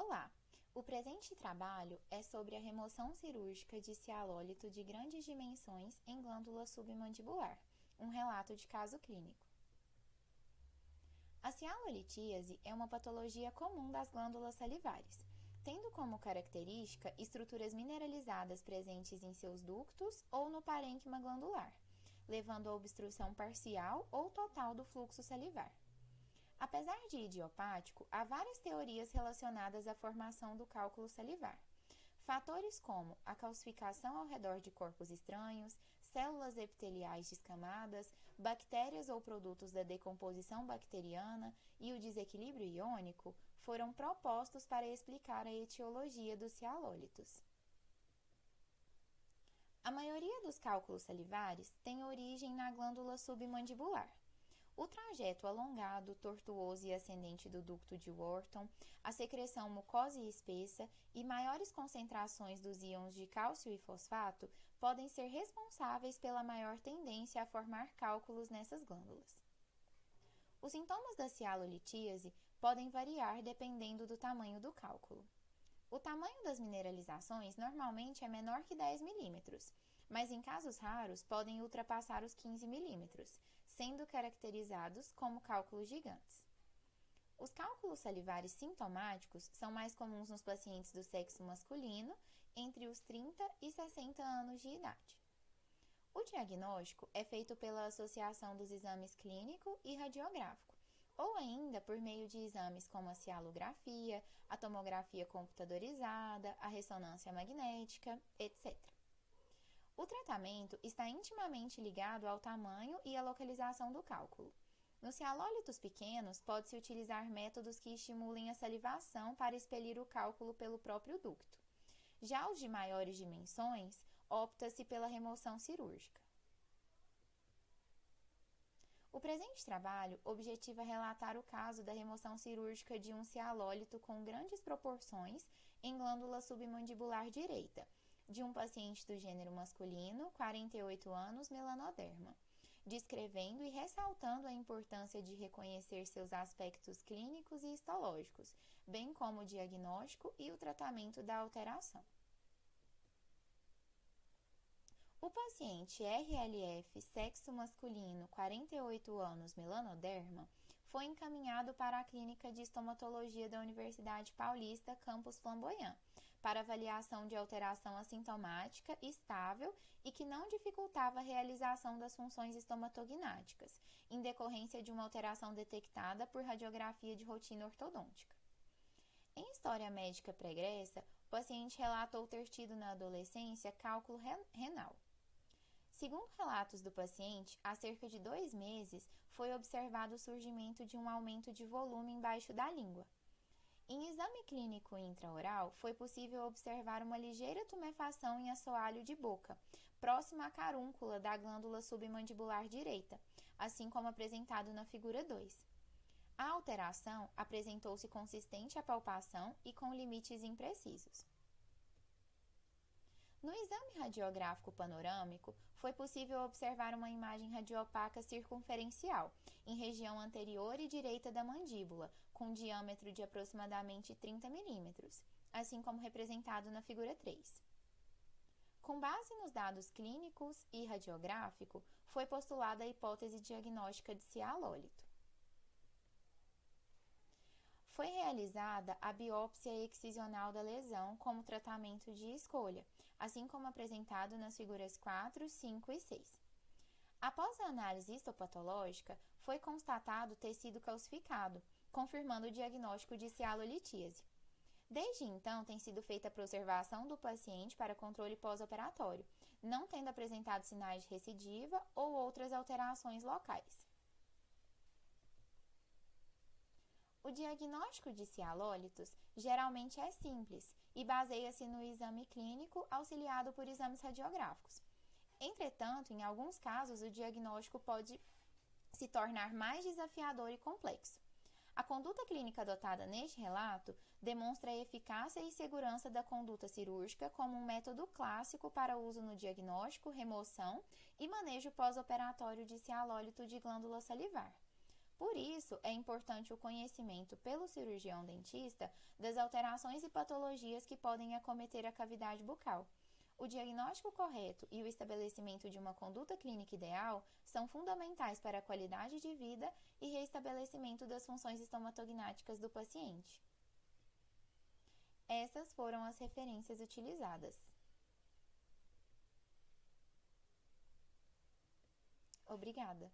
Olá! O presente trabalho é sobre a remoção cirúrgica de cialólito de grandes dimensões em glândula submandibular, um relato de caso clínico. A cialolitíase é uma patologia comum das glândulas salivares, tendo como característica estruturas mineralizadas presentes em seus ductos ou no parênquima glandular, levando a obstrução parcial ou total do fluxo salivar. Apesar de idiopático, há várias teorias relacionadas à formação do cálculo salivar. Fatores como a calcificação ao redor de corpos estranhos, células epiteliais descamadas, bactérias ou produtos da decomposição bacteriana e o desequilíbrio iônico foram propostos para explicar a etiologia dos cialólitos. A maioria dos cálculos salivares tem origem na glândula submandibular. O trajeto alongado, tortuoso e ascendente do ducto de Wharton, a secreção mucosa e espessa e maiores concentrações dos íons de cálcio e fosfato podem ser responsáveis pela maior tendência a formar cálculos nessas glândulas. Os sintomas da cialolitíase podem variar dependendo do tamanho do cálculo. O tamanho das mineralizações normalmente é menor que 10 milímetros, mas em casos raros podem ultrapassar os 15 milímetros, sendo caracterizados como cálculos gigantes. Os cálculos salivares sintomáticos são mais comuns nos pacientes do sexo masculino entre os 30 e 60 anos de idade. O diagnóstico é feito pela associação dos exames clínico e radiográfico, ou ainda por meio de exames como a cialografia, a tomografia computadorizada, a ressonância magnética, etc. O tratamento está intimamente ligado ao tamanho e à localização do cálculo. Nos cialólitos pequenos, pode-se utilizar métodos que estimulem a salivação para expelir o cálculo pelo próprio ducto. Já os de maiores dimensões, opta-se pela remoção cirúrgica. O presente trabalho objetiva relatar o caso da remoção cirúrgica de um cialólito com grandes proporções em glândula submandibular direita, de um paciente do gênero masculino, 48 anos, melanoderma, descrevendo e ressaltando a importância de reconhecer seus aspectos clínicos e histológicos, bem como o diagnóstico e o tratamento da alteração. O paciente RLF, sexo masculino, 48 anos, melanoderma, foi encaminhado para a Clínica de Estomatologia da Universidade Paulista, Campus Flamboyant, para avaliação de alteração assintomática estável e que não dificultava a realização das funções estomatognáticas, em decorrência de uma alteração detectada por radiografia de rotina ortodôntica. Em história médica pregressa, o paciente relatou ter tido na adolescência cálculo renal. Segundo relatos do paciente, há cerca de 2 meses foi observado o surgimento de um aumento de volume embaixo da língua. Em exame clínico intraoral, foi possível observar uma ligeira tumefação em assoalho de boca, próxima à carúncula da glândula submandibular direita, assim como apresentado na figura 2. A alteração apresentou-se consistente à palpação e com limites imprecisos. No exame radiográfico panorâmico, foi possível observar uma imagem radiopaca circunferencial, em região anterior e direita da mandíbula, com diâmetro de aproximadamente 30 milímetros, assim como representado na figura 3. Com base nos dados clínicos e radiográfico, foi postulada a hipótese diagnóstica de cialólito. Foi realizada a biópsia excisional da lesão como tratamento de escolha, assim como apresentado nas figuras 4, 5 e 6. Após a análise histopatológica, foi constatado tecido calcificado, confirmando o diagnóstico de cialolitíase. Desde então, tem sido feita a preservação do paciente para controle pós-operatório, não tendo apresentado sinais de recidiva ou outras alterações locais. O diagnóstico de cialólitos geralmente é simples e baseia-se no exame clínico auxiliado por exames radiográficos. Entretanto, em alguns casos, o diagnóstico pode se tornar mais desafiador e complexo. A conduta clínica adotada neste relato demonstra a eficácia e segurança da conduta cirúrgica como um método clássico para uso no diagnóstico, remoção e manejo pós-operatório de cialólito de glândula salivar. Por isso, é importante o conhecimento pelo cirurgião dentista das alterações e patologias que podem acometer a cavidade bucal. O diagnóstico correto e o estabelecimento de uma conduta clínica ideal são fundamentais para a qualidade de vida e restabelecimento das funções estomatognáticas do paciente. Essas foram as referências utilizadas. Obrigada.